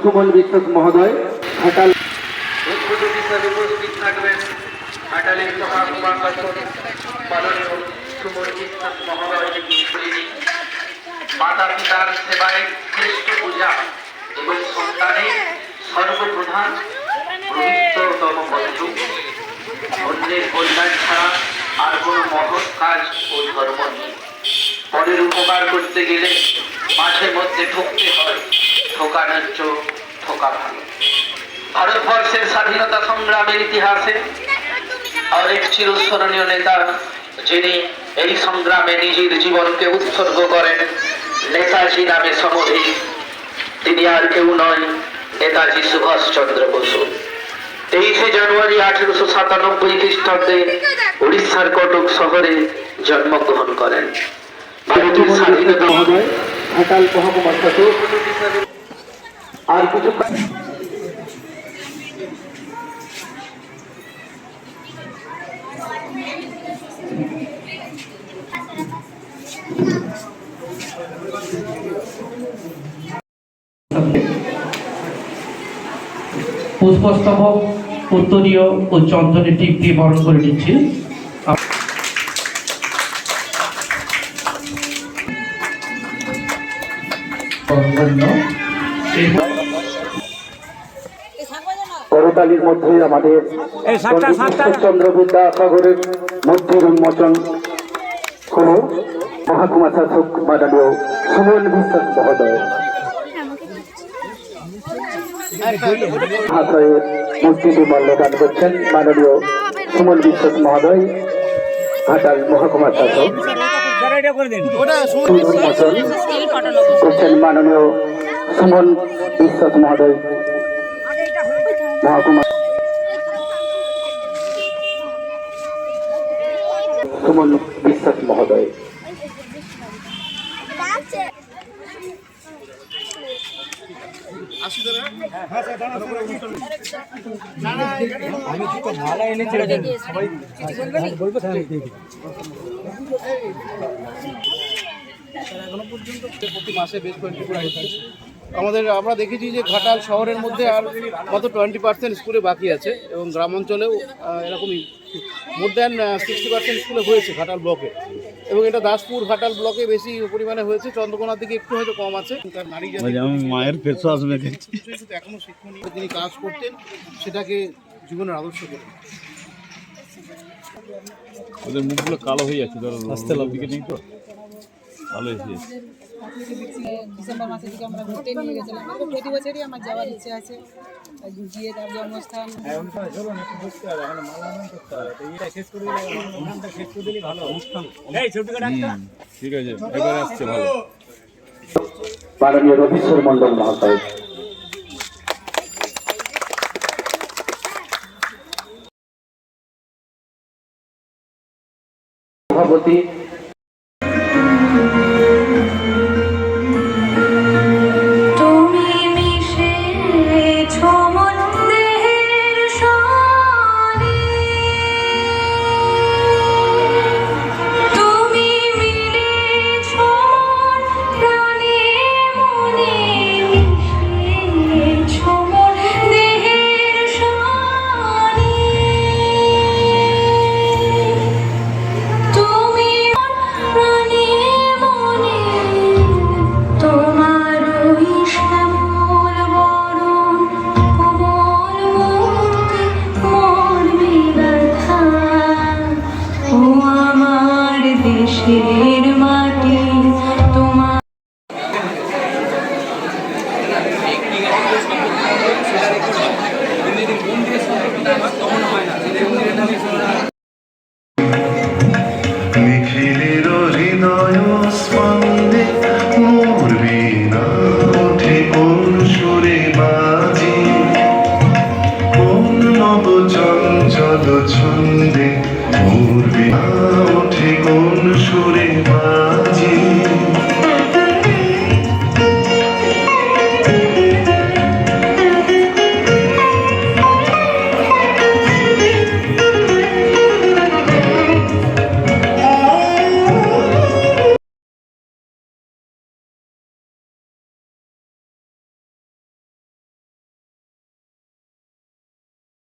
সুমন বিশ্বাস মহোদয় ঘাটাল উদ্বোধক হিসাবে উপস্থিত থাকবেন ঘাটালের মহাকুমা মাননীয় সুমন বিশ্বাস মহোদয় মাতা পিতার সেবায় শ্রেষ্ঠ পূজা এবং সন্তানের সর্বপ্রধান পবিত্রতম বন্ধু। অন্যের কল্যাণ ছাড়া আর কোনো মহৎ কাজ ও ধর্ম নেই। পরের উপকার করতে গেলে মাঝে মধ্যে ঠকতে হয়, ঠকানোর চোখ ঠকা ভালো। ভারতবর্ষের স্বাধীনতা সংগ্রামের ইতিহাসে অনেক চিরস্মরণীয় নেতা যিনি এই সংগ্রামে নিজের জীবনকে উৎসর্গ করেন, নেতাজি নামে সমধিক, তিনি আর কেউ নয়, নেতাজি সুভাষচন্দ্র বসু। 23 জানুয়ারি 1897 খ্রিস্টাব্দে উড়িষ্যার কটক শহরে জন্মগ্রহণ করেন। ভারতের স্বাধীনতা মহোদয় ঘাটাল মহকুমা শাসক আর কিছু পুষ্পস্তবক, উত্তরীয় ও চন্দনের টিপ দিয়ে বরণ করে নিচ্ছি। করতালির মধ্যে আমাদের চন্দ্র বিদ্যাসাগরের মূর্তির উন্মোচন হল মহাকুমা শাসক মাননীয় সুমন বিশ্বাস মহোদয় মূর্তিটি মাল্যদান করছেন মাননীয় সুমন বিশ্বাস মহোদয় ঘাটাল মহকুমা শাসক। উন্মোচন করছেন মাননীয় সুমন বিশ্বাস মহোদয় মহকুমা সুমন বিশ্বাস মহোদয়। এখনো পর্যন্ত প্রতি মাসে বেশ কয়েকটি করে আমরা দেখেছি যে ঘাটাল শহরের মধ্যে আর মাত্র 20% স্কুলে বাকি আছে এবং গ্রাম অঞ্চলেও এরকমই মোর দ্যান 60% স্কুলে হয়েছে ঘাটাল ব্লকে, এবং এটা দাসপুর ঘাটাল ব্লকে বেশি পরিমাণে হয়েছে। চন্দ্রকোনার দিকে একটু হয়তো কম আছে। তার নারী মায়ের ফেসওয়াশ এখনো শিক্ষণীয় তিনি কাজ করতেন, সেটাকে জীবনের আদর্শ করেন। ওদের মুখগুলো কালো হয়ে যাচ্ছে, ধরো রাস্তা দিকে নেই তো ভালো হয়েছে। ডিসেম্বর মাসের দিকে আমরা ঘুরতে নিয়ে গেছিলাম। প্রতি বছরই আমার যাওয়ার ইচ্ছে আছে, গিয়ে তার জন্মস্থান। ঠিক আছে, এবার আসছে ভালো। মাননীয় রবীশ্বর মন্ডল মহাশয় সভাপতি ছন্দে মোর বিনা ওঠে কোন সুরে।